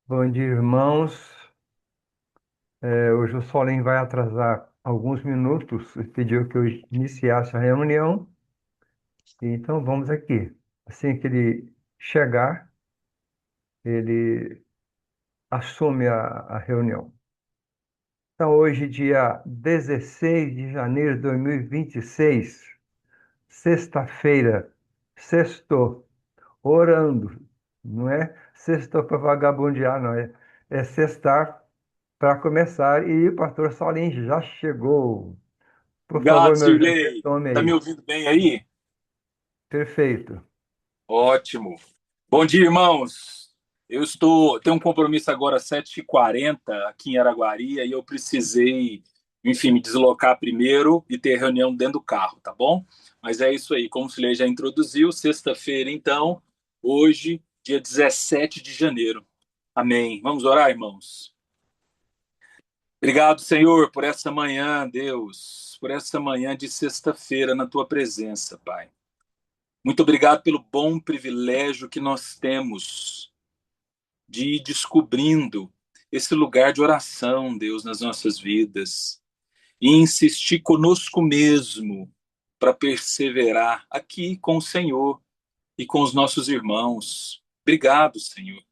Bom dia, irmãos. Hoje o Solen vai atrasar alguns minutos. Ele pediu que eu iniciasse a reunião. Então vamos aqui. Assim que ele chegar, ele assume a reunião. Então, hoje, dia 16 de janeiro de 2026, sexta-feira, sextou, orando. Não é sextou para vagabundear, não. É sextar para começar. E o pastor Solim já chegou. Por favor, Obrigado, meu irmão, Sirlei. retome Tá me aí. ouvindo bem aí? Perfeito. Ótimo. Bom dia, irmãos. Tenho um compromisso agora às 7h40 aqui em Araguari, e eu precisei, enfim, me deslocar primeiro e ter reunião dentro do carro, tá bom? Mas é isso aí, como o Sirlei já introduziu, sexta-feira, então, hoje, dia 17 de janeiro. Amém. Vamos orar, irmãos? Obrigado, Senhor, por essa manhã, Deus, por essa manhã de sexta-feira na tua presença, Pai. Muito obrigado pelo bom privilégio que nós temos de ir descobrindo esse lugar de oração, Deus, nas nossas vidas e insistir conosco mesmo para perseverar aqui com o Senhor e com os nossos irmãos. Obrigado, Senhor.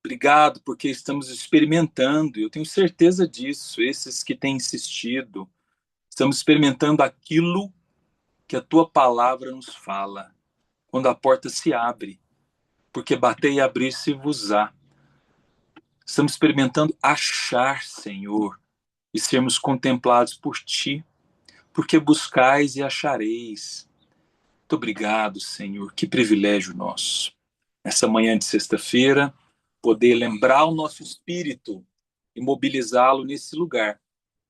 Obrigado porque estamos experimentando, eu tenho certeza disso, esses que têm insistido, estamos experimentando aquilo que a tua palavra nos fala, quando a porta se abre, porque bater e abrir-se-vos-á. Estamos experimentando achar, Senhor, e sermos contemplados por Ti, porque buscais e achareis. Muito obrigado, Senhor, que privilégio nosso. Nessa manhã de sexta-feira, poder lembrar o nosso espírito e mobilizá-lo nesse lugar,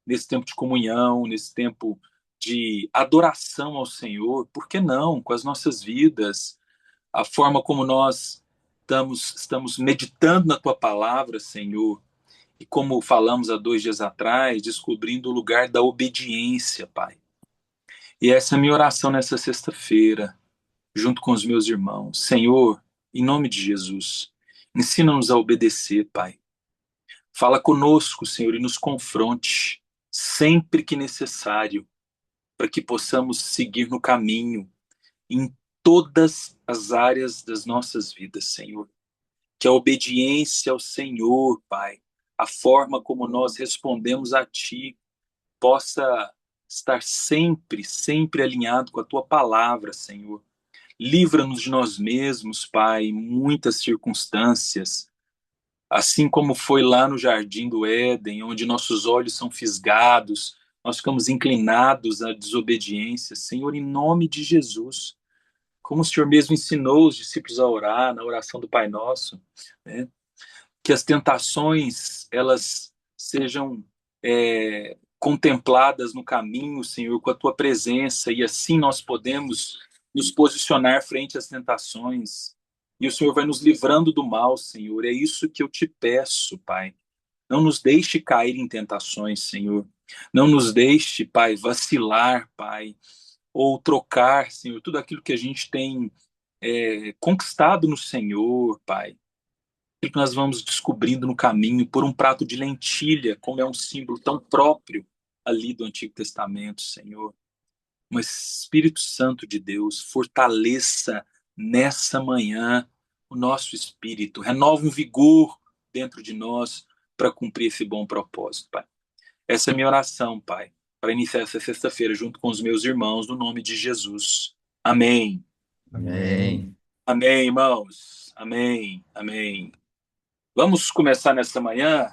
nesse tempo de comunhão, nesse tempo de adoração ao Senhor, por que não, com as nossas vidas, a forma como nós estamos meditando na tua palavra, Senhor, e como falamos há 2 dias atrás, descobrindo o lugar da obediência, Pai. E essa é a minha oração nessa sexta-feira, junto com os meus irmãos. Senhor, em nome de Jesus, ensina-nos a obedecer, Pai. Fala conosco, Senhor, e nos confronte sempre que necessário, para que possamos seguir no caminho em todas as áreas das nossas vidas, Senhor. Que a obediência ao Senhor, Pai, a forma como nós respondemos a Ti, possa estar sempre, sempre alinhado com a Tua palavra, Senhor. Livra-nos de nós mesmos, Pai, em muitas circunstâncias, assim como foi lá no jardim do Éden, onde nossos olhos são fisgados, nós ficamos inclinados à desobediência. Senhor, em nome de Jesus, como o Senhor mesmo ensinou os discípulos a orar, na oração do Pai Nosso, né? Que as tentações elas sejam contempladas no caminho, Senhor, com a tua presença, e assim nós podemos nos posicionar frente às tentações. E o Senhor vai nos livrando do mal, Senhor. É isso que eu te peço, Pai. Não nos deixe cair em tentações, Senhor. Não nos deixe, Pai, vacilar, Pai, ou trocar, Senhor, tudo aquilo que a gente tem conquistado no Senhor, Pai, que nós vamos descobrindo no caminho por um prato de lentilha, como é um símbolo tão próprio ali do Antigo Testamento, Senhor. Mas Espírito Santo de Deus, fortaleça nessa manhã o nosso espírito, renova um vigor dentro de nós para cumprir esse bom propósito, Pai. Essa é a minha oração, Pai, para iniciar essa sexta-feira junto com os meus irmãos, no nome de Jesus. Amém. Amém. Amém. Amém, irmãos. Amém. Amém. Vamos começar nessa manhã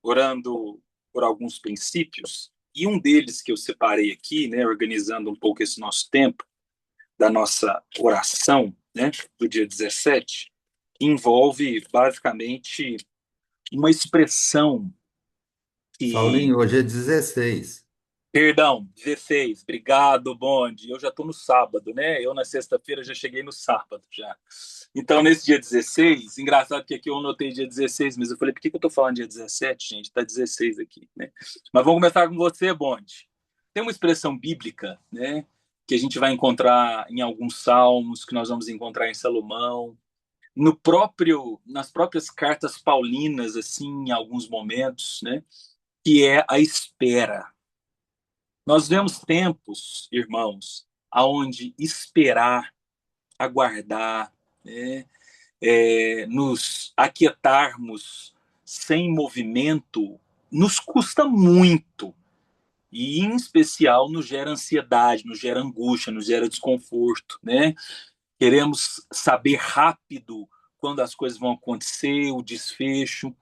orando por alguns princípios, e um deles que eu separei aqui, né, organizando um pouco esse nosso tempo, da nossa oração, né, do dia 17, envolve basicamente uma expressão que. Saulinho, hoje é 16. Perdão, 16. Obrigado, Bonde. Eu já estou no sábado, né? Eu na sexta-feira já cheguei no sábado já. Então, nesse dia 16, engraçado que aqui eu anotei dia 16, mas eu falei, por que eu estou falando dia 17, gente? Tá 16 aqui, né? Mas vamos começar com você, Bonde. Tem uma expressão bíblica, né? Que a gente vai encontrar em alguns salmos, que nós vamos encontrar em Salomão, no próprio, nas próprias cartas paulinas, assim, em alguns momentos, né? Que é a espera. Nós vemos tempos, irmãos, aonde esperar, aguardar, né? Nos aquietarmos sem movimento, nos custa muito. E, em especial, nos gera ansiedade, nos gera angústia, nos gera desconforto, né? Queremos saber rápido quando as coisas vão acontecer, o desfecho,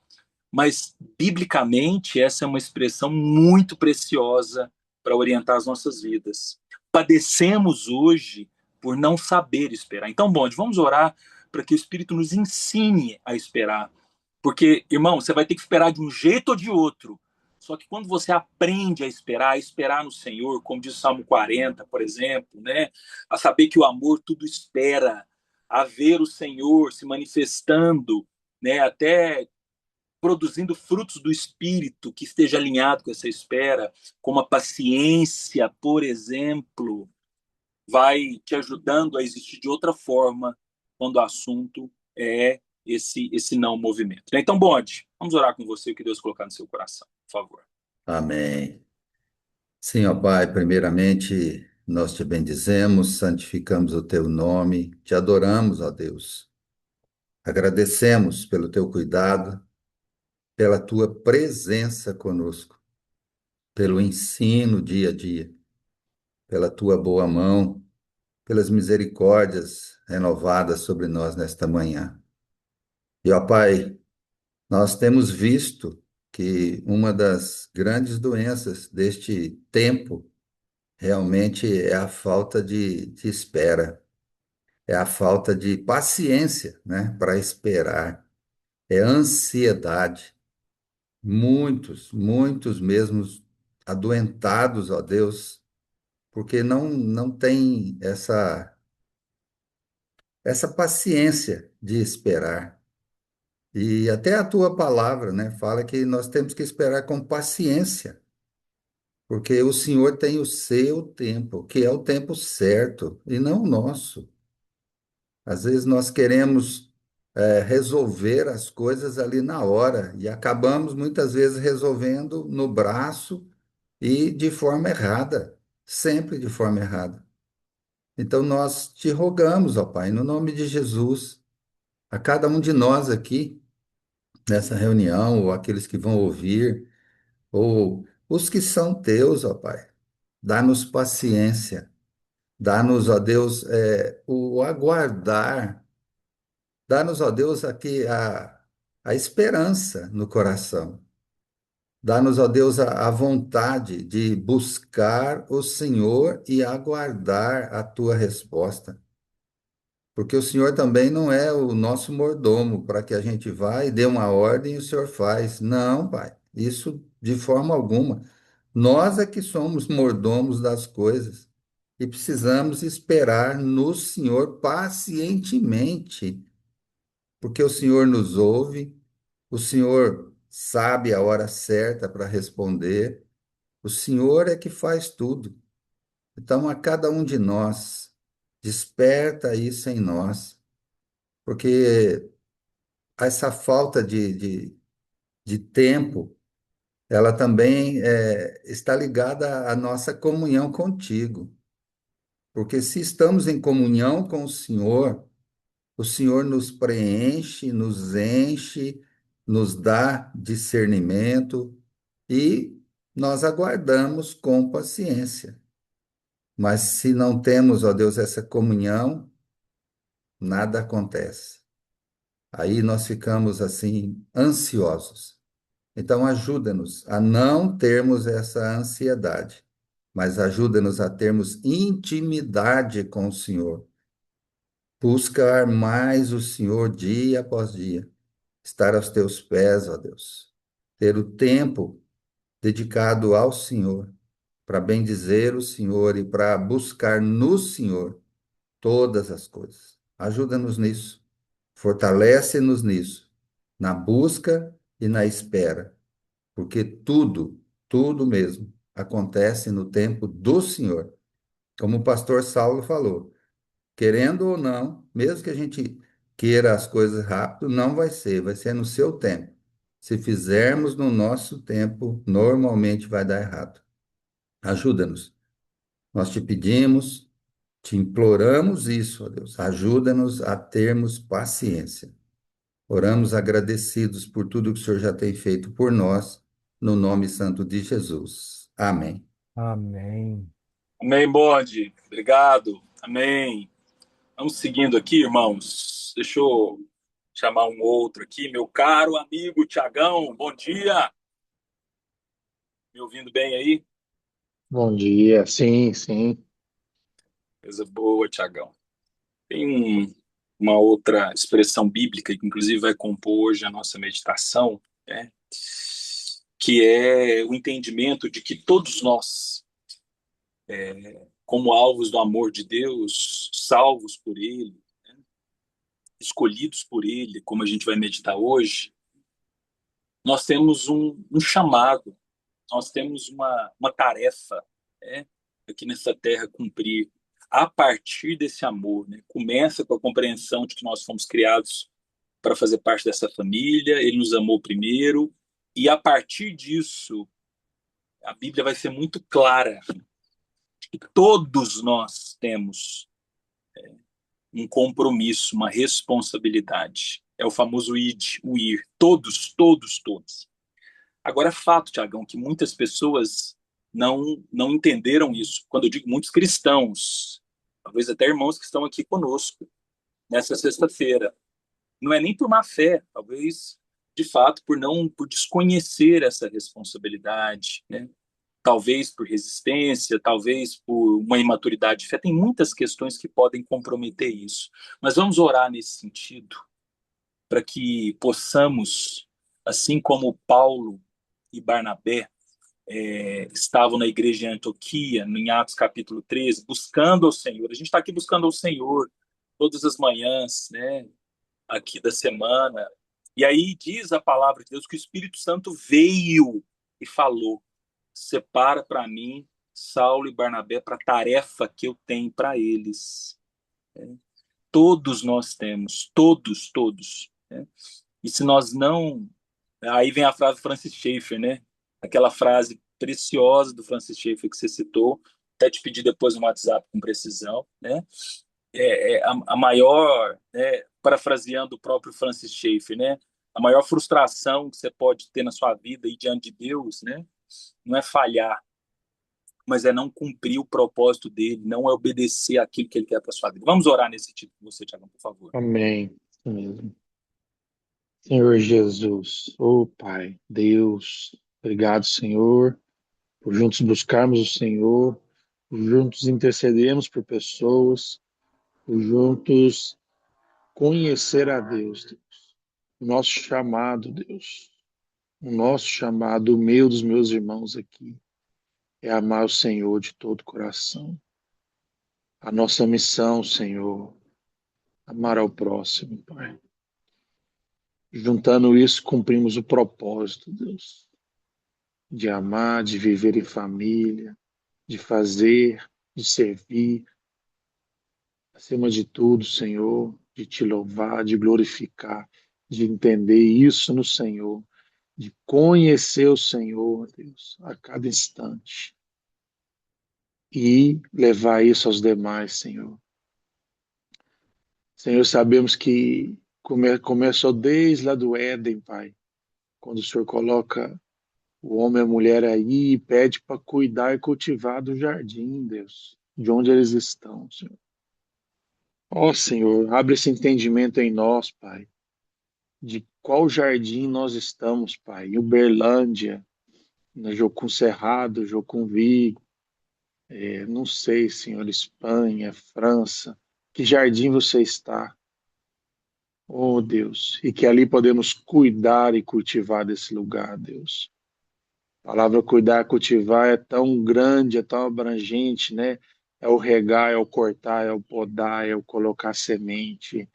mas, biblicamente, essa é uma expressão muito preciosa para orientar as nossas vidas. Padecemos hoje por não saber esperar. Então, Bonde, vamos orar para que o Espírito nos ensine a esperar. Porque, irmão, você vai ter que esperar de um jeito ou de outro. Só que quando você aprende a esperar no Senhor, como diz o Salmo 40, por exemplo, né? A saber que o amor tudo espera, a ver o Senhor se manifestando, né? Até produzindo frutos do Espírito que esteja alinhado com essa espera, como a paciência, por exemplo, vai te ajudando a existir de outra forma quando o assunto é esse não movimento. Então, Bonde, vamos orar com você, o que Deus colocar no seu coração, por favor. Amém. Sim, ó Pai, primeiramente nós te bendizemos, santificamos o teu nome, te adoramos, ó Deus. Agradecemos pelo teu cuidado, pela tua presença conosco, pelo ensino dia a dia, pela tua boa mão, pelas misericórdias renovadas sobre nós nesta manhã. E, ó Pai, nós temos visto que uma das grandes doenças deste tempo realmente é a falta de espera, é a falta de paciência, né, para esperar, é ansiedade. Muitos mesmos adoentados, ó Deus, porque não tem essa paciência de esperar. E até a tua palavra, né, fala que nós temos que esperar com paciência, porque o Senhor tem o seu tempo, que é o tempo certo, e não o nosso. Às vezes nós queremos resolver as coisas ali na hora e acabamos muitas vezes resolvendo no braço e de forma errada, sempre de forma errada. Então nós te rogamos, ó Pai, no nome de Jesus, a cada um de nós aqui nessa reunião, ou aqueles que vão ouvir, ou os que são teus, ó Pai, dá-nos paciência, dá-nos, ó Deus, o aguardar. Dá-nos, ó Deus, aqui a esperança no coração. Dá-nos, ó Deus, a vontade de buscar o Senhor e aguardar a tua resposta. Porque o Senhor também não é o nosso mordomo para que a gente vá e dê uma ordem e o Senhor faz. Não, Pai, isso de forma alguma. Nós é que somos mordomos das coisas e precisamos esperar no Senhor pacientemente porque o Senhor nos ouve, o Senhor sabe a hora certa para responder, o Senhor é que faz tudo. Então, a cada um de nós, desperta isso em nós, porque essa falta de tempo, ela também está ligada à nossa comunhão contigo. Porque se estamos em comunhão com o Senhor nos preenche, nos enche, nos dá discernimento e nós aguardamos com paciência. Mas se não temos, ó Deus, essa comunhão, nada acontece. Aí nós ficamos assim ansiosos. Então ajuda-nos a não termos essa ansiedade, mas ajuda-nos a termos intimidade com o Senhor. Buscar mais o Senhor dia após dia. Estar aos teus pés, ó Deus. Ter o tempo dedicado ao Senhor, para bendizer o Senhor e para buscar no Senhor todas as coisas. Ajuda-nos nisso. Fortalece-nos nisso, na busca e na espera, porque tudo mesmo, acontece no tempo do Senhor. Como o pastor Saulo falou, querendo ou não, mesmo que a gente queira as coisas rápido, não vai ser no seu tempo. Se fizermos no nosso tempo, normalmente vai dar errado. Ajuda-nos. Nós te pedimos, te imploramos isso, ó Deus. Ajuda-nos a termos paciência. Oramos agradecidos por tudo que o Senhor já tem feito por nós, no nome santo de Jesus. Amém. Amém. Amém, Bode. Obrigado. Amém. Vamos seguindo aqui, irmãos. Deixa eu chamar um outro aqui. Meu caro amigo Tiagão, bom dia. Me ouvindo bem aí? Bom dia, sim, sim. Coisa boa, Tiagão. Tem uma outra expressão bíblica que, inclusive, vai compor hoje a nossa meditação, né? Que é o entendimento de que todos nós, como alvos do amor de Deus, salvos por Ele, escolhidos por Ele, como a gente vai meditar hoje, nós temos um chamado, nós temos uma tarefa, né, aqui nessa terra cumprir a partir desse amor, né? Começa com a compreensão de que nós fomos criados para fazer parte dessa família, ele nos amou primeiro, e a partir disso, a Bíblia vai ser muito clara de que todos nós temos um compromisso, uma responsabilidade. É o famoso id, o ir. Todos, todos, todos. Agora é fato, Tiagão, que muitas pessoas não entenderam isso. Quando eu digo muitos cristãos, talvez até irmãos que estão aqui conosco nessa sexta-feira, não é nem por má fé, talvez de fato por desconhecer essa responsabilidade, né? Talvez por resistência, talvez por uma imaturidade de fé. Tem muitas questões que podem comprometer isso. Mas vamos orar nesse sentido, para que possamos, assim como Paulo e Barnabé estavam na igreja de Antioquia, em Atos capítulo 13, buscando ao Senhor. A gente está aqui buscando ao Senhor todas as manhãs, né, aqui da semana. E aí diz a palavra de Deus que o Espírito Santo veio e falou: separa para mim Saulo e Barnabé para a tarefa que eu tenho para eles. Todos nós temos, todos, todos, né? E se nós não... Aí vem a frase do Francis Schaeffer, né? Aquela frase preciosa do Francis Schaeffer que você citou, até te pedir depois no WhatsApp com precisão, né? A maior, né, parafraseando o próprio Francis Schaeffer, né? A maior frustração que você pode ter na sua vida e diante de Deus, né? Não é falhar, mas é não cumprir o propósito dele, não é obedecer aquilo que ele quer para sua vida. Vamos orar nesse tipo com você, Tiago, por favor. Amém. Isso mesmo. Senhor Jesus, Pai, Deus, obrigado, Senhor, por juntos buscarmos o Senhor, por juntos intercedermos por pessoas, por juntos conhecer a Deus, Deus. O nosso chamado, Deus, o nosso chamado, o meu dos meus irmãos aqui, é amar o Senhor de todo o coração. A nossa missão, Senhor, amar ao próximo, Pai. Juntando isso, cumprimos o propósito, Deus, de amar, de viver em família, de fazer, de servir, acima de tudo, Senhor, de te louvar, de glorificar, de entender isso no Senhor, de conhecer o Senhor, Deus, a cada instante e levar isso aos demais, Senhor. Senhor, sabemos que começou desde lá do Éden, Pai, quando o Senhor coloca o homem e a mulher aí e pede para cuidar e cultivar do jardim, Deus, de onde eles estão, Senhor. Ó Senhor, abre esse entendimento em nós, Pai, de qual jardim nós estamos, Pai. Em Uberlândia, na Jocum Cerrado, Jocum Vigo, não sei, Senhor, Espanha, França. Que jardim você está? Oh Deus, e que ali podemos cuidar e cultivar desse lugar, Deus. A palavra cuidar, cultivar é tão grande, é tão abrangente, né? É o regar, é o cortar, é o podar, é o colocar semente,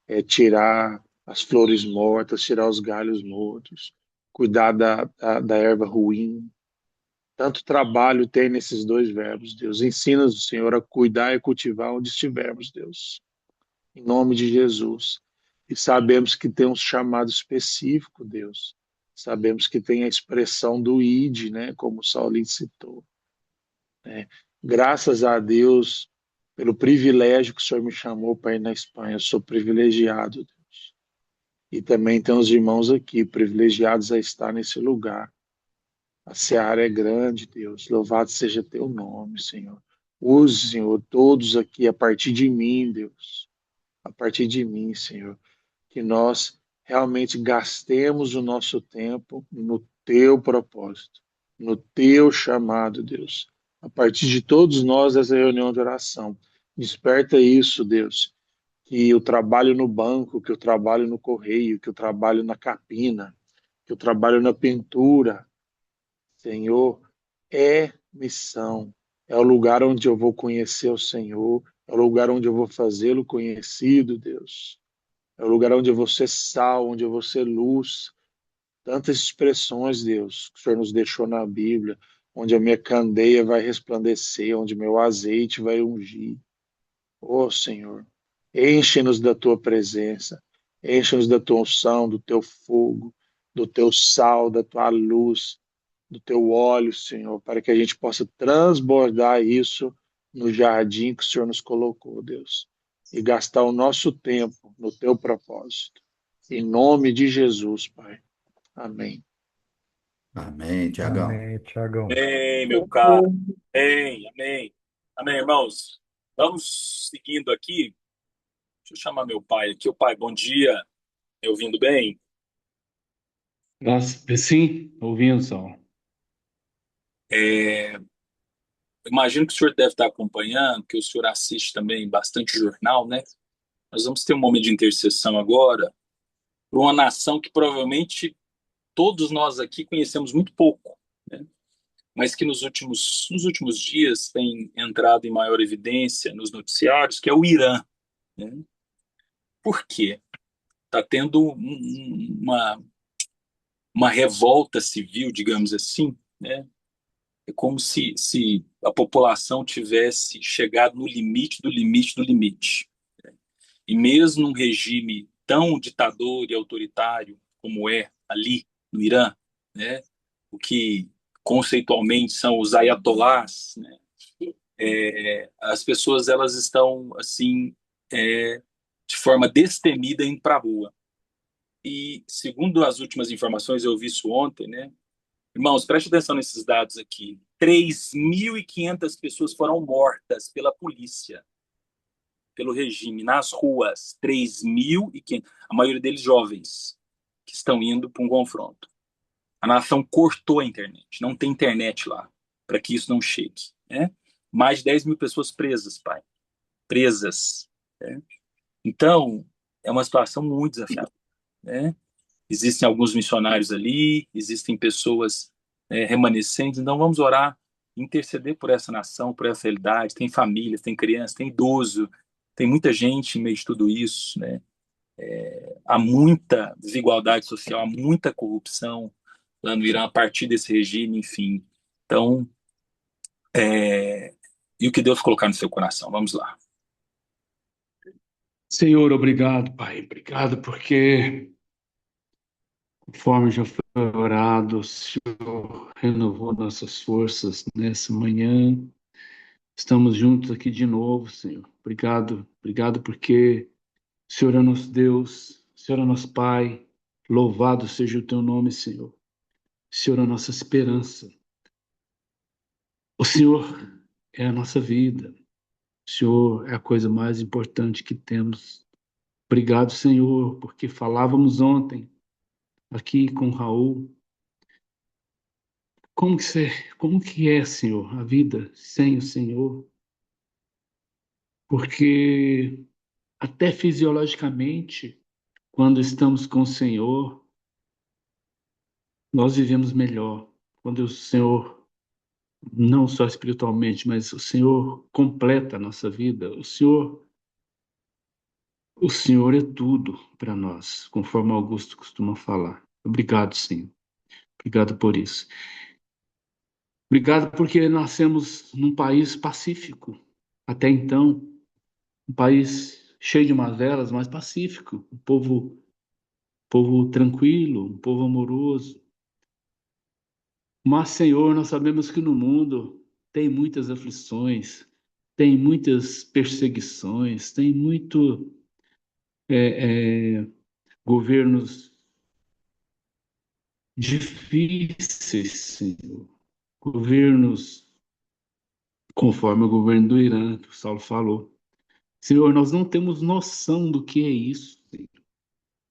é tirar as flores mortas, tirar os galhos mortos, cuidar da erva ruim. Tanto trabalho tem nesses dois verbos, Deus. Ensina-nos, Senhor, a cuidar e cultivar onde estivermos, Deus. Em nome de Jesus. E sabemos que tem um chamado específico, Deus. Sabemos que tem a expressão do id, né? Como o Saulinho citou, né? Graças a Deus pelo privilégio que o Senhor me chamou para ir na Espanha. Eu sou privilegiado, Deus. E também tem os irmãos aqui, privilegiados a estar nesse lugar. A seara é grande, Deus. Louvado seja teu nome, Senhor. Use, Senhor, todos aqui a partir de mim, Deus. A partir de mim, Senhor. Que nós realmente gastemos o nosso tempo no teu propósito, no teu chamado, Deus. A partir de todos nós, essa reunião de oração. Desperta isso, Deus. Que o trabalho no banco, que o trabalho no correio, que o trabalho na capina, que o trabalho na pintura, Senhor, é missão. É o lugar onde eu vou conhecer o Senhor, é o lugar onde eu vou fazê-lo conhecido, Deus. É o lugar onde eu vou ser sal, onde eu vou ser luz. Tantas expressões, Deus, que o Senhor nos deixou na Bíblia, onde a minha candeia vai resplandecer, onde meu azeite vai ungir. Ó Senhor, enche-nos da tua presença, enche-nos da tua unção, do teu fogo, do teu sal, da tua luz, do teu óleo, Senhor, para que a gente possa transbordar isso no jardim que o Senhor nos colocou, Deus, e gastar o nosso tempo no teu propósito. Em nome de Jesus, Pai. Amém. Amém, Tiagão. Amém, Tiagão. Amém, meu caro. Amém, amém. Amém, irmãos. Vamos seguindo aqui. Deixa eu chamar meu pai aqui. O pai, bom dia. Me ouvindo bem? Nossa, sim, ouvindo, Saulo. Imagino que o senhor deve estar acompanhando, que o senhor assiste também bastante jornal, né? Nós vamos ter um momento de intercessão agora para uma nação que provavelmente todos nós aqui conhecemos muito pouco, né? Mas que nos últimos dias tem entrado em maior evidência nos noticiários, que é o Irã, né? Por quê? Está tendo uma revolta civil, digamos assim, né? É como se a população tivesse chegado no limite do limite do limite. E mesmo num regime tão ditador e autoritário como é ali no Irã, né? O que conceitualmente são os ayatolás, né? As pessoas elas estão assim de forma destemida indo para a rua. E segundo as últimas informações, eu vi isso ontem, né? Irmãos, preste atenção nesses dados aqui. 3.500 pessoas foram mortas pela polícia, pelo regime, nas ruas. 3.500. A maioria deles jovens, que estão indo para um confronto. A nação cortou a internet. Não tem internet lá, para que isso não chegue, né? Mais de 10 mil pessoas presas, pai. Presas, né? Então, é uma situação muito desafiadora, né? Existem alguns missionários ali, existem pessoas remanescentes, então vamos orar, interceder por essa nação, por essa realidade. Tem famílias, tem crianças, tem idoso, tem muita gente em meio de tudo isso, né? Há muita desigualdade social, há muita corrupção lá no Irã a partir desse regime, enfim. Então, e o que Deus colocar no seu coração? Vamos lá. Senhor, obrigado, Pai. Obrigado porque, conforme já foi orado, o Senhor renovou nossas forças nessa manhã. Estamos juntos aqui de novo, Senhor. Obrigado, obrigado porque o Senhor é nosso Deus, o Senhor é nosso Pai. Louvado seja o teu nome, Senhor. O Senhor é a nossa esperança. O Senhor é a nossa vida. O Senhor é a coisa mais importante que temos. Obrigado, Senhor, porque falávamos ontem aqui com o Raul. Como que é, Senhor, a vida sem o Senhor? Porque até fisiologicamente, quando estamos com o Senhor, nós vivemos melhor. Quando o Senhor, não só espiritualmente, mas o Senhor completa a nossa vida, o Senhor é tudo para nós, conforme Augusto costuma falar. Obrigado, Senhor. Obrigado por isso. Obrigado porque nascemos num país pacífico. Até então, um país cheio de mazelas, mas pacífico, um povo tranquilo, um povo amoroso. Mas, Senhor, nós sabemos que no mundo tem muitas aflições, tem muitas perseguições, tem muito governos difíceis, Senhor. Governos conforme o governo do Irã, que o Saulo falou. Senhor, nós não temos noção do que é isso, Senhor.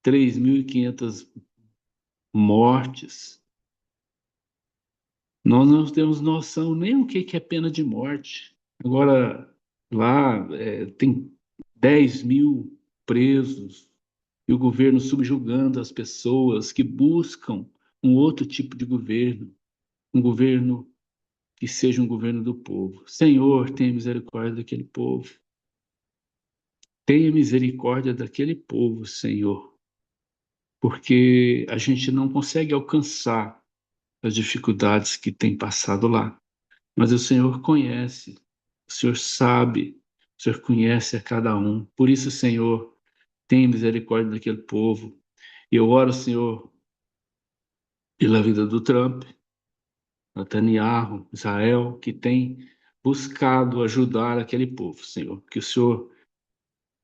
3.500 mortes. Nós não temos noção nem o que é pena de morte. Agora, lá tem 10.000 presos e o governo subjugando as pessoas que buscam um outro tipo de governo, um governo que seja um governo do povo. Senhor, tenha misericórdia daquele povo. Tenha misericórdia daquele povo, Senhor, porque a gente não consegue alcançar as dificuldades que tem passado lá. Mas o Senhor conhece, o Senhor sabe, o Senhor conhece a cada um. Por isso, Senhor, tenha misericórdia daquele povo. E eu oro, Senhor, pela vida do Trump, Netanyahu, Israel, que tem buscado ajudar aquele povo, Senhor. Que o Senhor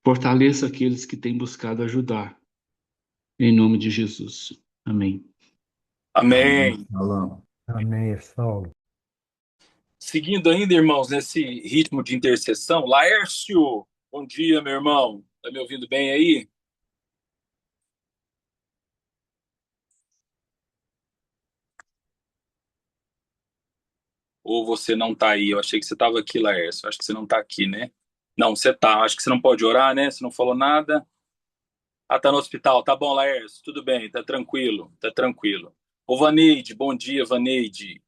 fortaleça aqueles que têm buscado ajudar. Em nome de Jesus. Amém. Amém. Amém. Salão. Amém, Saulo. Seguindo ainda, irmãos, nesse ritmo de intercessão, Laércio, bom dia, meu irmão. Tá me ouvindo bem aí? Ou você não tá aí? Eu achei que você estava aqui, Laércio. Acho que você não tá aqui, né? Não, você tá. Acho que você não pode orar, né? Você não falou nada. Ah, tá no hospital. Tá bom, Laércio. Tudo bem, tá tranquilo, tá tranquilo. Ô, Vaneide, bom dia, Vaneide.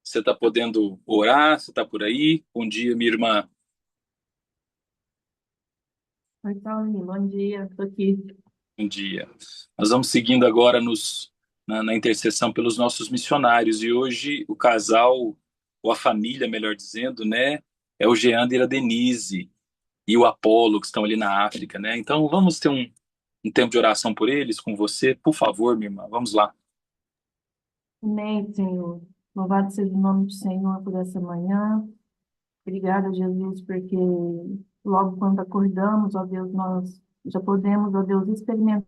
Você tá podendo orar? Você tá por aí? Bom dia, minha irmã. Oi, Paulinho, bom dia, tô aqui. Bom dia. Nós vamos seguindo agora na intercessão pelos nossos missionários. E hoje o casal, ou a família, melhor dizendo, né? É o Geander e a Denise e o Apolo, que estão ali na África, né? Então vamos ter um tempo de oração por eles, com você. Por favor, minha irmã, vamos lá. Amém, Senhor. Louvado seja o nome do Senhor por essa manhã. Obrigada, Jesus, porque logo quando acordamos, ó Deus, nós já podemos, ó Deus, experimentar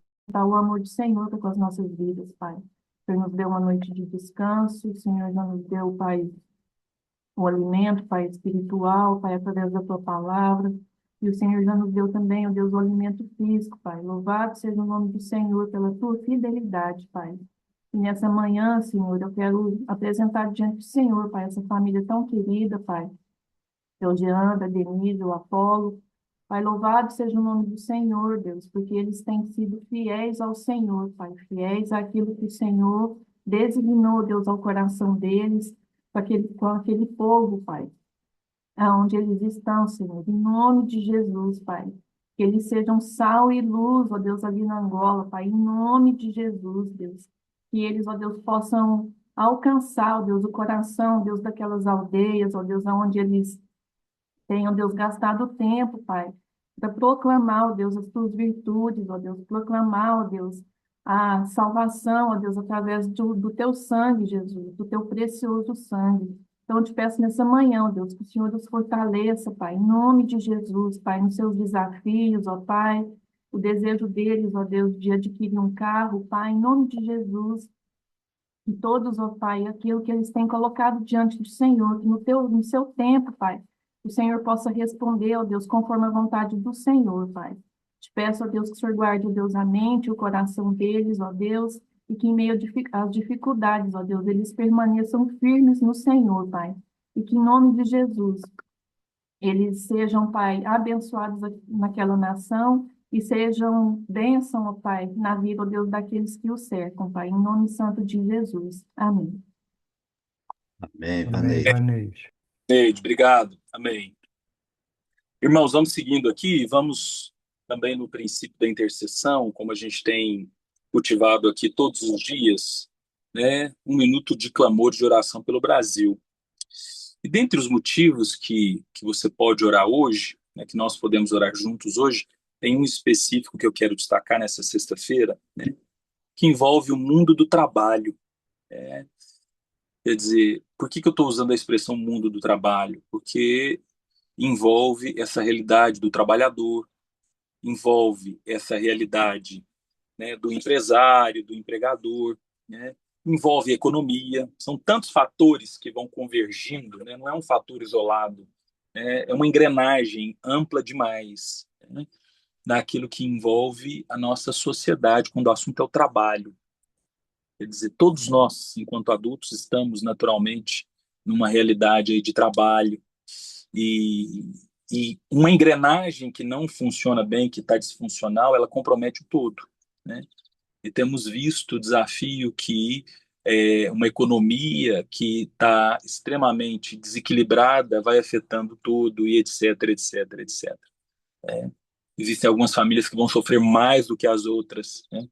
o amor do Senhor com as nossas vidas, Pai. O Senhor nos deu uma noite de descanso, o Senhor já nos deu, Pai, o alimento, Pai, espiritual, Pai, através da Tua palavra. E o Senhor já nos deu também, ó Deus, o alimento físico, Pai. Louvado seja o nome do Senhor pela Tua fidelidade, Pai. E nessa manhã, Senhor, eu quero apresentar diante do Senhor, Pai, essa família tão querida, Pai. O Jean, a Denise, o Apolo. Pai, louvado seja o nome do Senhor, Deus, porque eles têm sido fiéis ao Senhor, Pai, fiéis àquilo que o Senhor designou, Deus, ao coração deles, com aquele povo, Pai, aonde eles estão, Senhor, em nome de Jesus, Pai. Que eles sejam sal e luz, ó Deus, ali na Angola, Pai, em nome de Jesus, Deus. Que eles, ó Deus, possam alcançar, ó Deus, o coração, Deus, daquelas aldeias, ó Deus, aonde eles tenham, Deus, gastado tempo, Pai, para proclamar, ó Deus, as tuas virtudes, ó Deus, proclamar, ó Deus, a salvação, ó Deus, através do teu sangue, Jesus, do teu precioso sangue. Então, eu te peço nessa manhã, ó Deus, que o Senhor os fortaleça, Pai, em nome de Jesus, Pai, nos seus desafios, ó Pai, o desejo deles, ó Deus, de adquirir um carro, Pai, em nome de Jesus, e todos, ó Pai, aquilo que eles têm colocado diante do Senhor, que no seu tempo, Pai, o Senhor possa responder, ó Deus, conforme a vontade do Senhor, Pai. Te peço, ó Deus, que o Senhor guarde, ó Deus, a mente, o coração deles, ó Deus, e que em meio às dificuldades, ó Deus, eles permaneçam firmes no Senhor, Pai. E que em nome de Jesus, eles sejam, Pai, abençoados naquela nação e sejam bênção, ó Pai, na vida, ó Deus, daqueles que o cercam, Pai, em nome santo de Jesus. Amém. Amém, Amém, Vanei. Vaneide. Neide, obrigado. Amém. Irmãos, vamos seguindo aqui, vamos também no princípio da intercessão, como a gente tem cultivado aqui todos os dias, né? Um minuto de clamor de oração pelo Brasil. E dentre os motivos que você pode orar hoje, né, que nós podemos orar juntos hoje, tem um específico que eu quero destacar nessa sexta-feira, né, que envolve o mundo do trabalho. Quer dizer, por que eu estou usando a expressão mundo do trabalho? Porque envolve essa realidade do trabalhador, envolve essa realidade, né, do empresário, do empregador, né, envolve economia. São tantos fatores que vão convergindo, né, não é um fator isolado, né, é uma engrenagem ampla demais, né, naquilo que envolve a nossa sociedade quando o assunto é o trabalho. Quer dizer, todos nós, enquanto adultos, estamos naturalmente numa realidade aí de trabalho e, e uma engrenagem que não funciona bem, que está disfuncional, ela compromete o todo, né? E temos visto o desafio que uma economia que está extremamente desequilibrada vai afetando tudo e etc, etc, etc. Existem algumas famílias que vão sofrer mais do que as outras, né?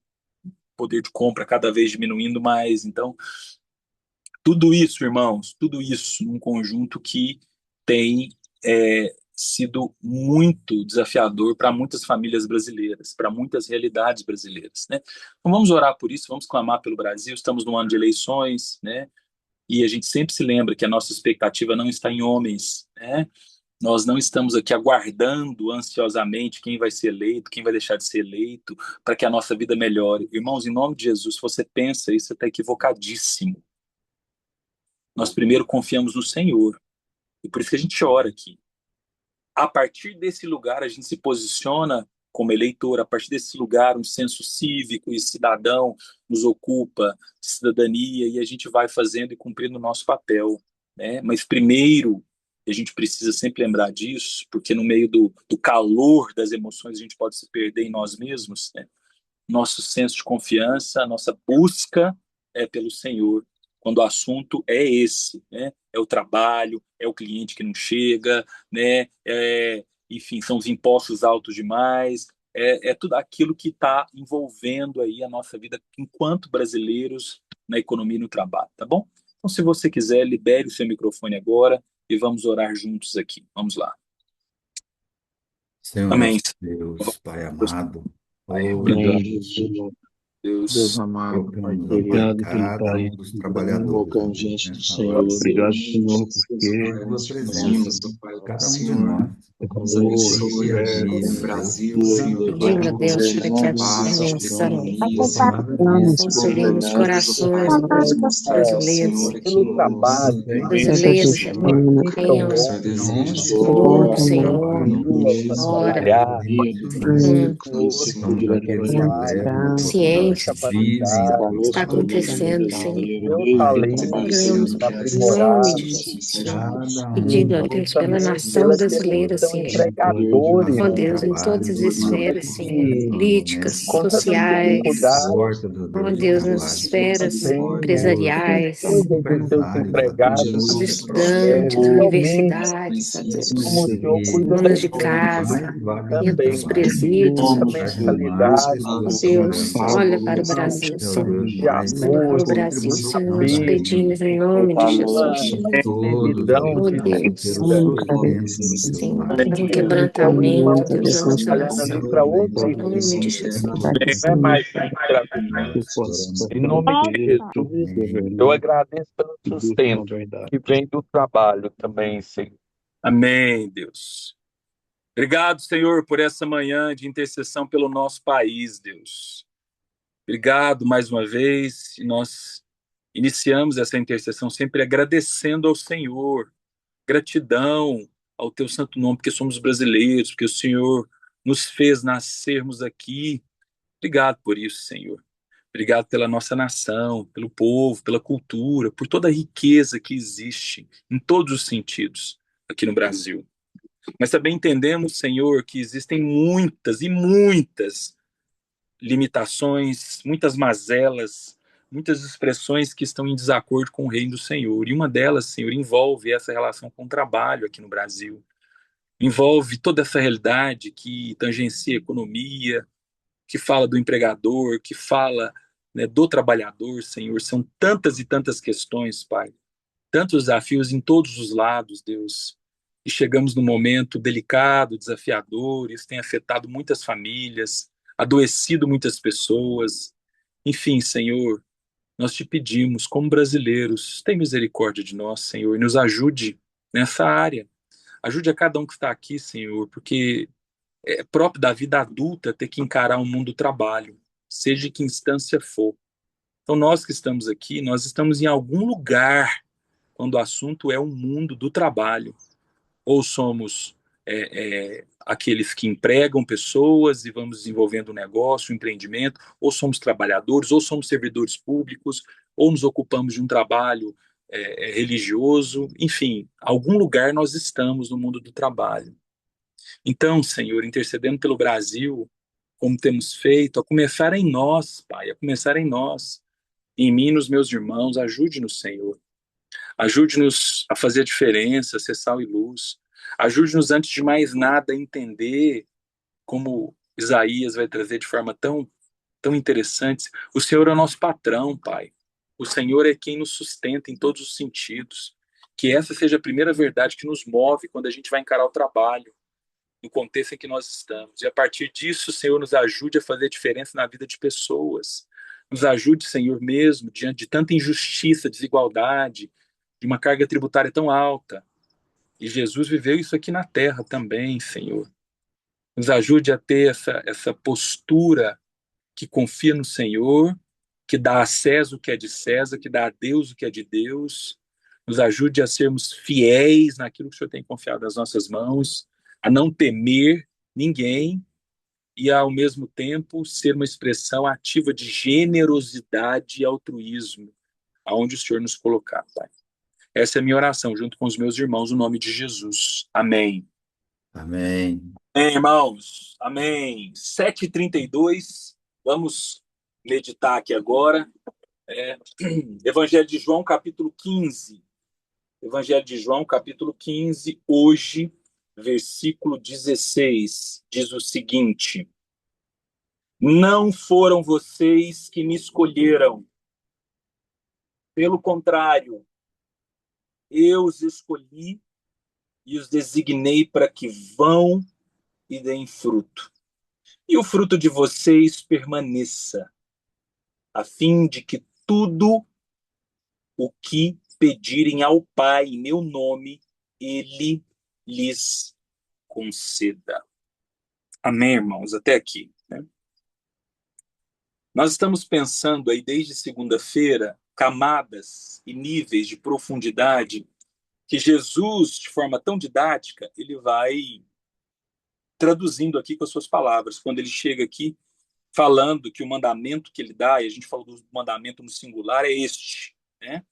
Poder de compra cada vez diminuindo mais. Então, tudo isso, irmãos, tudo isso num conjunto que tem sido muito desafiador para muitas famílias brasileiras, para muitas realidades brasileiras, né? Então vamos orar por isso, vamos clamar pelo Brasil. Estamos num ano de eleições, né? E a gente sempre se lembra que a nossa expectativa não está em homens, né? Nós não estamos aqui aguardando ansiosamente quem vai ser eleito, quem vai deixar de ser eleito, para que a nossa vida melhore. Irmãos, em nome de Jesus, se você pensa isso, você está equivocadíssimo. Nós primeiro confiamos no Senhor. E por isso que a gente ora aqui. A partir desse lugar, a gente se posiciona como eleitor. A partir desse lugar, um senso cívico e cidadão nos ocupa, de cidadania, e a gente vai fazendo e cumprindo o nosso papel, né? Mas primeiro, a gente precisa sempre lembrar disso, porque no meio do calor das emoções, a gente pode se perder em nós mesmos, né? Nosso senso de confiança, a nossa busca é pelo Senhor, quando o assunto é esse, né? É o trabalho, é o cliente que não chega, né? Enfim, são os impostos altos demais, tudo aquilo que está envolvendo aí a nossa vida enquanto brasileiros na economia e no trabalho, tá bom? Então, se você quiser, libere o seu microfone agora e vamos orar juntos aqui. Vamos lá. Senhor Amém. nosso Deus, Pai amado, Obrigado, Jesus, Deus Deus. amado, Pai colocamos, ó Pai, querido, obrigado pelo cada país um dos do Brasil. trabalhadores invocamos aqui diante do nessa hora, Senhor, Obrigado, Senhor, Senhor, Deus, porque na tua presença, clamamos, Senhor, cada um de nós, amor, dia a dia, reflexo, meu Deus, cultura, tudo Pedindo a Deus para que a bênção a tua palavra diz, sobre os corações brasileiros, pelo trabalho, brasileiros que significa acompanham o homem onde o for mundo, o Senhor, rua para ora, trabalhar, isso, com somos aqueles que levam a oportunidade, ciência, vivem a capacidade, tua está palavra, acontecendo, Senhor. meu talento Oramos sendo em nome aprimorado, de Jesus, cada pedindo a um e Deus pela também nação pela brasileira, questão Senhor. empregadores, Ó fazendo Deus, em trabalho todas as de forma esferas, Senhor, efetiva, políticas, né? com tanta sociais, As dificuldade, portas, ó ó Deus, de Deus, nas trabalho estão se esferas também abrindo, empresariais, cuidem dos seus empresários, ó Deus, empregados, os próprios, estudantes, realmente universidades, ó como Deus, o Senhor que cuida da donas de estão em economia casa, várias vagas de dentro dos também, trabalho, presídios, ó muita lugares de mais mentalidade, Ó situação, Deus, Deus, olha para o Brasil, ó Senhor. Deus, de mais Olha para o agouro, Brasil, Senhor. Nós contribuição medo, aí, pedimos em nome de Jesus, uma Senhor. todos, ó imensidão Oh Deus, de passam pelos dívida. Deus, seus tempos no teu sim, lar, faz um Então, o irmão quebrantamento, que Deus, está na nossa trabalhando ali para nação. outro Em nome irmão, de Jesus. não é mais escravidão. que possa Em comprar nome de direito, Jesus, eu governar agradeço pelo e buscar a sustento verdade. que vem do trabalho também, Senhor. Amém, Deus. Obrigado, Senhor, por essa manhã de intercessão pelo nosso país, Deus. Obrigado mais uma vez. E nós iniciamos essa intercessão sempre agradecendo ao Senhor, gratidão ao teu santo nome, porque somos brasileiros, porque o Senhor nos fez nascermos aqui. Obrigado por isso, Senhor. Obrigado pela nossa nação, pelo povo, pela cultura, por toda a riqueza que existe em todos os sentidos aqui no Brasil. Mas também entendemos, Senhor, que existem muitas e muitas limitações, muitas mazelas, muitas expressões que estão em desacordo com o reino do Senhor. E uma delas, Senhor, envolve essa relação com o trabalho aqui no Brasil. Envolve toda essa realidade que tangencia a economia, que fala do empregador, que fala, né, do trabalhador, Senhor. São tantas e tantas questões, Pai. Tantos desafios em todos os lados, Deus. e chegamos num momento delicado, desafiador. Isso tem afetado muitas famílias, adoecido muitas pessoas. Enfim, Senhor, nós te pedimos, como brasileiros, tem misericórdia de nós, Senhor, e nos ajude nessa área. Ajude a cada um que está aqui, Senhor, porque é próprio da vida adulta ter que encarar o mundo do trabalho, seja em que instância for. Então, nós que estamos aqui, nós estamos em algum lugar quando o assunto é o mundo do trabalho. Ou somos aqueles que empregam pessoas e vamos desenvolvendo um negócio, um empreendimento, ou somos trabalhadores, ou somos servidores públicos, ou nos ocupamos de um trabalho religioso, enfim, algum lugar nós estamos no mundo do trabalho. Então, Senhor, intercedendo pelo Brasil, como temos feito, a começar em nós, Pai, a começar em nós, em mim e nos meus irmãos, ajude-nos, Senhor. Ajude-nos a fazer a diferença, a ser sal e luz. Ajude-nos, antes de mais nada, a entender, como Isaías vai trazer de forma tão interessante. O Senhor é o nosso patrão, Pai. O Senhor é quem nos sustenta em todos os sentidos. Que essa seja a primeira verdade que nos move quando a gente vai encarar o trabalho, no contexto em que nós estamos. E a partir disso, Senhor, nos ajude a fazer diferença na vida de pessoas. Nos ajude, Senhor, mesmo, diante de tanta injustiça, desigualdade, de uma carga tributária tão alta. E Jesus viveu isso aqui na terra também, Senhor. Nos ajude a ter essa postura que confia no Senhor, que dá a César o que é de César, que dá a Deus o que é de Deus. Nos ajude a sermos fiéis naquilo que o Senhor tem confiado nas nossas mãos, a não temer ninguém e, ao mesmo tempo, ser uma expressão ativa de generosidade e altruísmo, aonde o Senhor nos colocar, Pai. Essa é a minha oração, junto com os meus irmãos, no nome de Jesus. Amém. Amém. Amém, irmãos. Amém. 7h32, vamos meditar aqui agora. Evangelho de João, capítulo 15. Evangelho de João, capítulo 15, hoje, versículo 16, diz o seguinte: Não foram vocês que me escolheram. Pelo contrário, eu os escolhi e os designei para que vão e deem fruto. E o fruto de vocês permaneça, a fim de que tudo o que pedirem ao Pai em meu nome, Ele lhes conceda. Amém, irmãos? Até aqui, né? Nós estamos pensando aí desde segunda-feira camadas e níveis de profundidade que Jesus, de forma tão didática, ele vai traduzindo aqui com as suas palavras. Quando ele chega aqui falando que o mandamento que ele dá, e a gente falou do mandamento no singular, é este, né?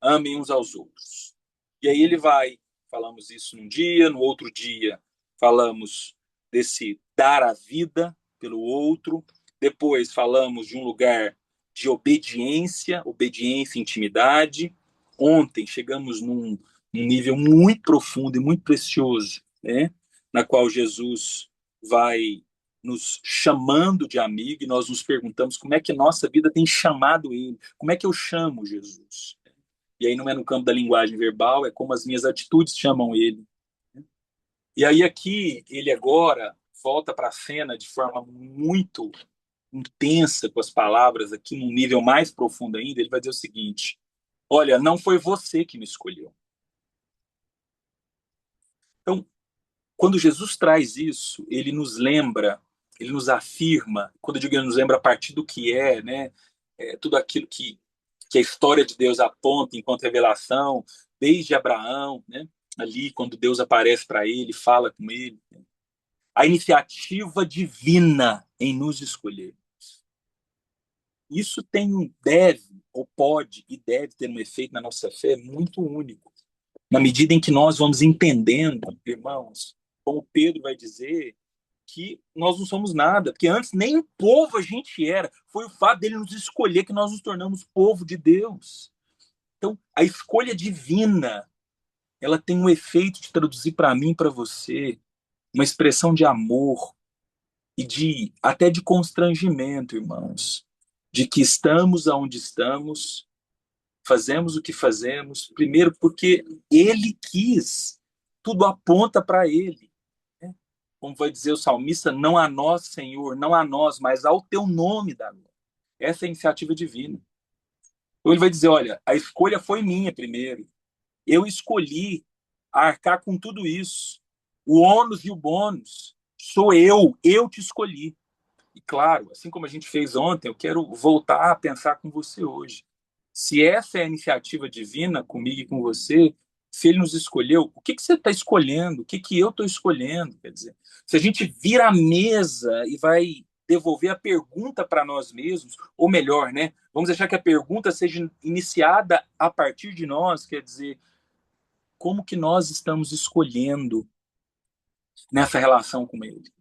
Amem uns aos outros. E aí ele vai, falamos isso num dia, no outro dia falamos desse dar a vida pelo outro, depois falamos de um lugar de obediência e intimidade. Ontem chegamos num nível muito profundo e muito precioso, né? Na qual Jesus vai nos chamando de amigo e nós nos perguntamos como é que nossa vida tem chamado ele, como é que eu chamo Jesus? E aí não é no campo da linguagem verbal, é como as minhas atitudes chamam ele. E aí aqui, ele agora volta para a cena de forma muito intensa com as palavras, aqui num nível mais profundo ainda, ele vai dizer o seguinte: olha, não foi você que me escolheu. Então, quando Jesus traz isso, ele nos lembra, ele nos afirma, quando eu digo ele nos lembra a partir do que né? Tudo aquilo que a história de Deus aponta enquanto revelação, desde Abraão, né? Ali, quando Deus aparece para ele, fala com ele. Né? A iniciativa divina em nos escolher. Isso deve, ou pode e deve ter um efeito na nossa fé muito único. Na medida em que nós vamos entendendo, irmãos, como Pedro vai dizer, que nós não somos nada, porque antes nem povo a gente era, foi o fato dele nos escolher que nós nos tornamos povo de Deus. Então, a escolha divina, ela tem um efeito de traduzir para mim e para você uma expressão de amor e até de constrangimento, irmãos, de que estamos aonde estamos, fazemos o que fazemos, primeiro porque ele quis tudo aponta para ele. Né? Como vai dizer o salmista, não a nós, Senhor, não a nós, mas ao teu nome dá glória. Essa é a iniciativa divina. Então ele vai dizer, olha, a escolha foi minha primeiro. Eu escolhi arcar com tudo isso. O ônus e o bônus. Sou eu te escolhi. E claro, assim como a gente fez ontem, eu quero voltar a pensar com você hoje. Se essa é a iniciativa divina comigo e com você, se ele nos escolheu, o que você está escolhendo? O que eu estou escolhendo? Quer dizer, se a gente vira a mesa e vai devolver a pergunta para nós mesmos, ou melhor, né? Vamos deixar que a pergunta seja iniciada a partir de nós, quer dizer, como que nós estamos escolhendo nessa relação com ele?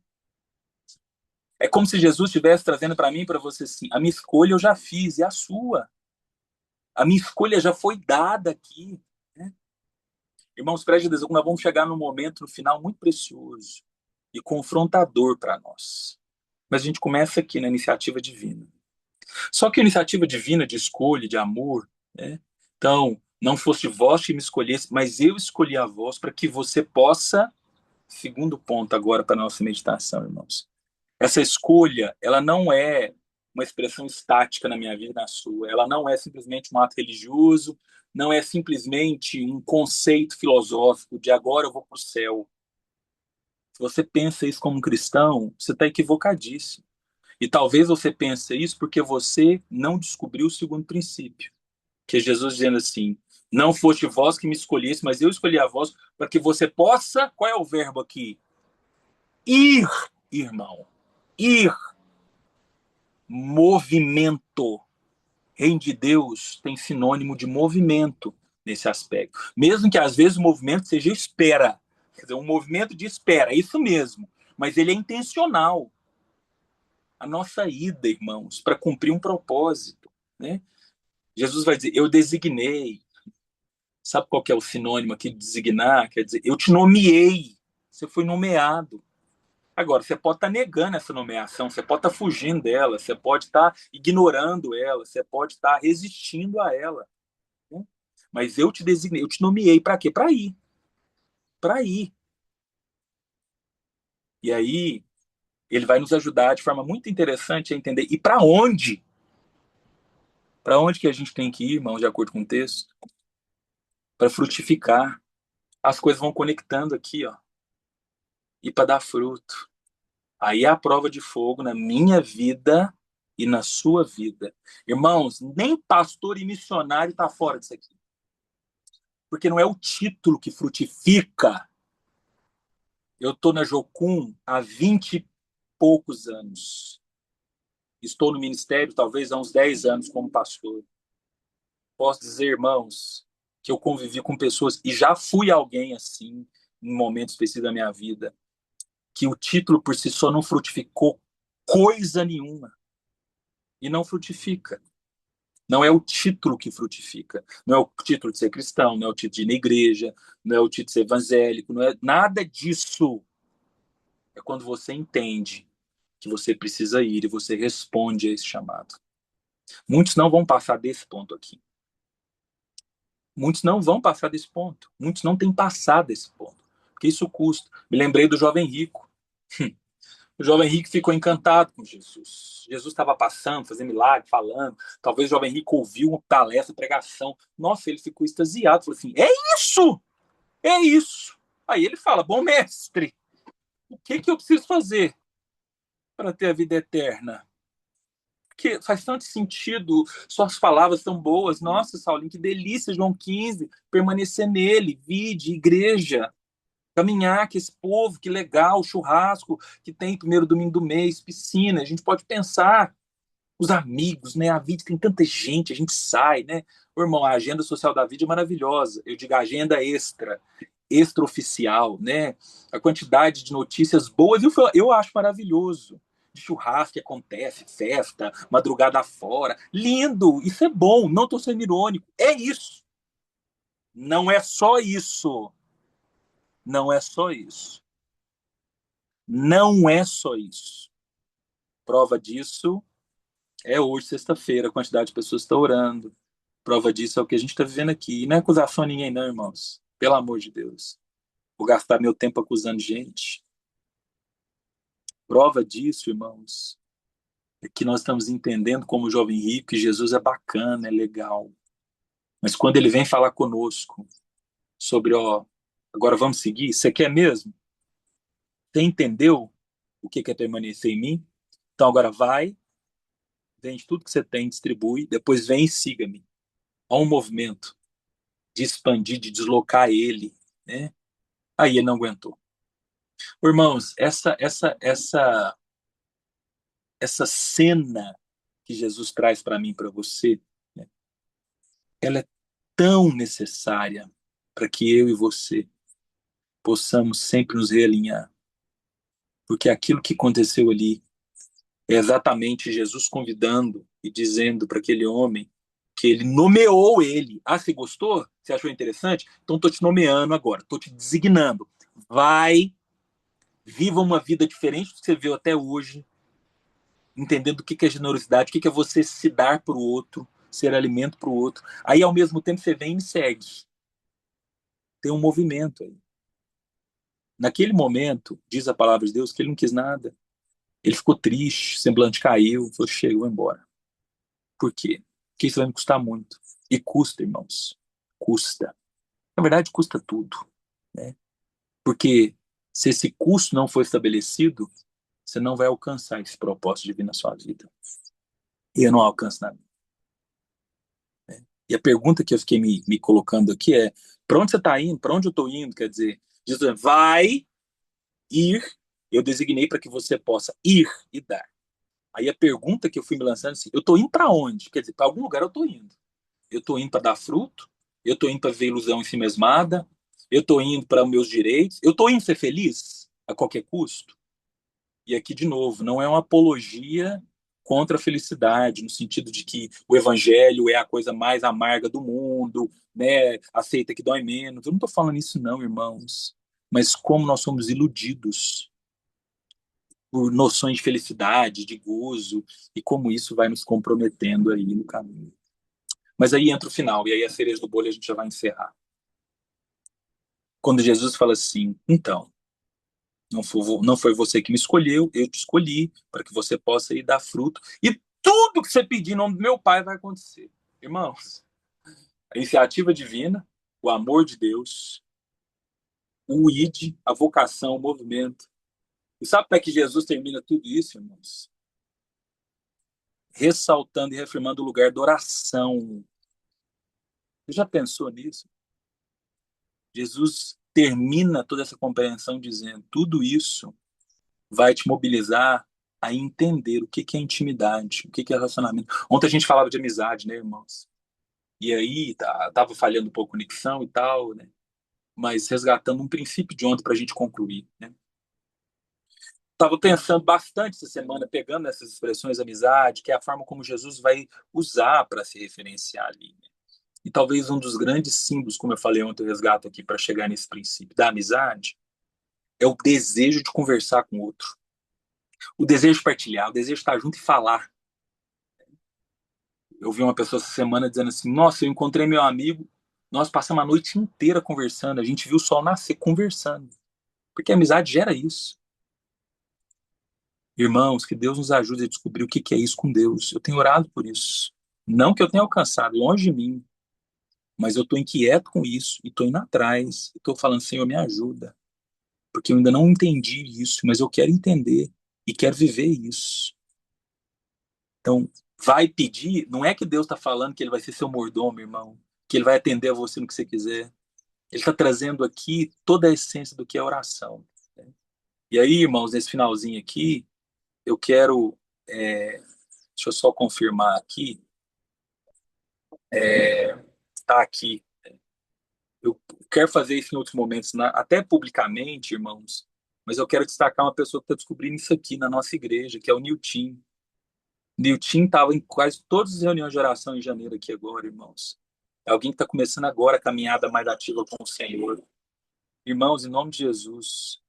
É como se Jesus estivesse trazendo para mim e para você assim, a minha escolha eu já fiz, e a sua? A minha escolha já foi dada aqui. Né? Irmãos, preste atenção, nós vamos chegar num momento, no final, muito precioso e confrontador para nós. Mas a gente começa aqui na iniciativa divina. Só que a iniciativa divina de escolha, de amor, né? Então, não fosse vós que me escolhesse, mas eu escolhi a vós para que você possa, segundo ponto agora para a nossa meditação, irmãos. Essa escolha, ela não é uma expressão estática na minha vida e na sua. Ela não é simplesmente um ato religioso, não é simplesmente um conceito filosófico de agora eu vou para o céu. Se você pensa isso como um cristão, você está equivocadíssimo. E talvez você pense isso porque você não descobriu o segundo princípio. Que é Jesus dizendo assim, não foste vós que me escolhesse, mas eu escolhi a vós para que você possa... Qual é o verbo aqui? Ir, irmão. Ir. Movimento. Reino de Deus tem sinônimo de movimento nesse aspecto. Mesmo que às vezes o movimento seja espera. Quer dizer, um movimento de espera, é isso mesmo. Mas ele é intencional. A nossa ida, irmãos, para cumprir um propósito. Né? Jesus vai dizer, eu designei. Sabe qual que é o sinônimo aqui de designar? Quer dizer, eu te nomeei. Você foi nomeado. Agora, você pode estar negando essa nomeação, você pode estar fugindo dela, você pode estar ignorando ela, você pode estar resistindo a ela. Né? Mas eu te designei, eu te nomeei para quê? Para ir. Para ir. E aí, ele vai nos ajudar de forma muito interessante a entender. E para onde? Para onde que a gente tem que ir, irmão, de acordo com o texto? Para frutificar. As coisas vão conectando aqui, ó. E para dar fruto. Aí é a prova de fogo na minha vida e na sua vida. Irmãos, nem pastor e missionário está fora disso aqui. Porque não é o título que frutifica. Eu estou na Jocum há 20 e poucos anos. Estou no ministério talvez há uns 10 anos como pastor. Posso dizer, irmãos, que eu convivi com pessoas, e já fui alguém assim, em um momento específico da minha vida, que o título por si só não frutificou coisa nenhuma. E não frutifica. Não é o título que frutifica. Não é o título de ser cristão, não é o título de ir na igreja, não é o título de ser evangélico, não é nada disso. É quando você entende que você precisa ir e você responde a esse chamado. Muitos não vão passar desse ponto aqui. Muitos não vão passar desse ponto. Muitos não têm passado desse ponto. Porque isso custa. Me lembrei do jovem rico. O jovem rico ficou encantado com Jesus. Jesus estava passando, fazendo milagre, falando. Talvez o jovem rico ouviu uma palestra, pregação. Nossa, ele ficou extasiado. Falou assim, é isso! É isso! Aí ele fala, bom mestre, o que eu preciso fazer para ter a vida eterna? Porque faz tanto sentido, suas palavras são boas. Nossa, Saulinho, que delícia, João 15, permanecer nele, vide, igreja. Caminhar com esse povo, que legal, churrasco que tem primeiro domingo do mês, piscina, a gente pode pensar, os amigos, né? A vida tem tanta gente, a gente sai, né? Ô, irmão, a agenda social da vida é maravilhosa. Eu digo agenda extraoficial, né? A quantidade de notícias boas, eu acho maravilhoso. De churrasco que acontece, festa, madrugada fora. Lindo, isso é bom, não estou sendo irônico. É isso. Não é só isso. Não é só isso. Não é só isso. Prova disso é hoje, sexta-feira, a quantidade de pessoas que estão orando. Prova disso é o que a gente está vivendo aqui. E não é acusação a ninguém, não, irmãos. Pelo amor de Deus. vou gastar meu tempo acusando gente. Prova disso, irmãos, é que nós estamos entendendo como jovem rico que Jesus é bacana, é legal. Mas quando ele vem falar conosco sobre, ó, agora vamos seguir, você quer mesmo? Você entendeu o que é permanecer em mim? Então agora vai, vende tudo que você tem, distribui, depois vem e siga-me. Há um movimento de expandir, de deslocar ele, né? Aí ele não aguentou. Irmãos, essa cena que Jesus traz para mim, para você, né? Ela é tão necessária para que eu e você possamos sempre nos realinhar, porque aquilo que aconteceu ali é exatamente Jesus convidando e dizendo para aquele homem que ele nomeou ele. Ah, você gostou? Você achou interessante? Então estou te nomeando agora, estou te designando. Vai, viva uma vida diferente do que você viu até hoje, entendendo o que é generosidade, o que é você se dar para o outro, ser alimento para o outro. Aí, ao mesmo tempo, você vem e me segue. Tem um movimento aí. Naquele momento, diz a palavra de Deus que ele não quis nada. Ele ficou triste, semblante caiu, falou, chega, vou embora. Por quê? Porque isso vai me custar muito. E custa, irmãos. Custa. Na verdade, custa tudo, né? Porque se esse custo não for estabelecido, você não vai alcançar esse propósito divino na sua vida. E eu não alcanço nada. Né? E a pergunta que eu fiquei me colocando aqui é, para onde você está indo? Para onde eu estou indo? Quer dizer, Jesus vai ir, eu designei para que você possa ir e dar. Aí a pergunta que eu fui me lançando é assim, eu estou indo para onde? Quer dizer, para algum lugar eu estou indo. Eu estou indo para dar fruto, eu estou indo para ver ilusão em si mesmada, eu estou indo para meus direitos, eu estou indo ser feliz a qualquer custo. E aqui, de novo, não é uma apologia contra a felicidade, no sentido de que o evangelho é a coisa mais amarga do mundo, né? Aceita que dói menos. Eu não estou falando isso, não, irmãos. Mas como nós somos iludidos por noções de felicidade, de gozo, e como isso vai nos comprometendo aí no caminho. Mas aí entra o final, e aí a cereja do bolo a gente já vai encerrar. Quando Jesus fala assim, então, não foi você que me escolheu, eu te escolhi para que você possa ir dar fruto. E tudo que você pedir em nome do meu Pai vai acontecer. Irmãos, a iniciativa divina, o amor de Deus, o ID, a vocação, o movimento. E sabe para que Jesus termina tudo isso, irmãos? Ressaltando e reafirmando o lugar da oração. Você já pensou nisso? Jesus termina toda essa compreensão dizendo: tudo isso vai te mobilizar a entender o que é intimidade, o que é relacionamento. Ontem a gente falava de amizade, né, irmãos? E aí tava falhando um pouco a conexão e tal, né? Mas resgatando um princípio de ontem para a gente concluir, né? Tava pensando bastante essa semana, pegando essas expressões amizade, que é a forma como Jesus vai usar para se referenciar ali, né? E talvez um dos grandes símbolos, como eu falei ontem, eu resgato aqui para chegar nesse princípio da amizade, é o desejo de conversar com o outro, o desejo de partilhar, o desejo de estar junto e falar. Eu vi uma pessoa essa semana dizendo assim, nossa, eu encontrei meu amigo, nós passamos a noite inteira conversando, a gente viu o sol nascer conversando. Porque a amizade gera isso. Irmãos, que Deus nos ajude a descobrir o que é isso com Deus. Eu tenho orado por isso. Não que eu tenha alcançado, longe de mim, mas eu estou inquieto com isso e estou indo atrás. Estou falando, Senhor, me ajuda. Porque eu ainda não entendi isso, mas eu quero entender e quero viver isso. Então, vai pedir, não é que Deus está falando que ele vai ser seu mordomo, irmão, que ele vai atender a você no que você quiser. Ele está trazendo aqui toda a essência do que é oração. Né? E aí, irmãos, nesse finalzinho aqui, eu quero, deixa eu só confirmar aqui, tá aqui. Eu quero fazer isso em outros momentos, até publicamente, irmãos, mas eu quero destacar uma pessoa que está descobrindo isso aqui na nossa igreja, que é o Nilton. Nilton estava em quase todas as reuniões de oração em janeiro aqui agora, irmãos. É alguém que está começando agora a caminhada mais ativa com o Senhor. Irmãos, em nome de Jesus,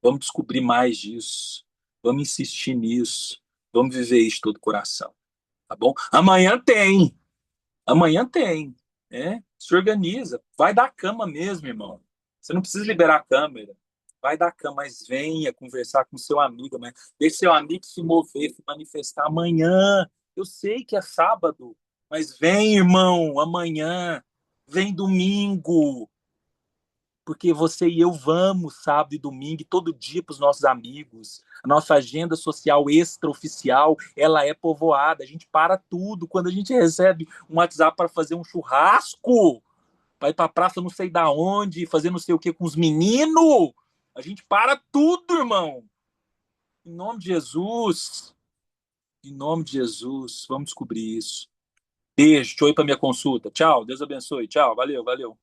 vamos descobrir mais disso. Vamos insistir nisso. Vamos viver isso de todo o coração. Tá bom? Amanhã tem. Amanhã tem. Se organiza. Vai da cama mesmo, irmão. Você não precisa liberar a câmera. Vai da cama, mas venha conversar com seu amigo, mas deixe seu amigo se mover, se manifestar amanhã. Eu sei que é sábado, mas vem, irmão, amanhã. Vem domingo. Porque você e eu vamos sábado e domingo, e todo dia para os nossos amigos. A nossa agenda social extraoficial, ela é povoada. A gente para tudo. Quando a gente recebe um WhatsApp para fazer um churrasco, para ir para a praça não sei da onde, fazer não sei o que com os meninos, a gente para tudo, irmão. Em nome de Jesus. Em nome de Jesus. Vamos descobrir isso. Beijo. Deixa eu ir para minha consulta. Tchau. Deus abençoe. Tchau. Valeu, valeu.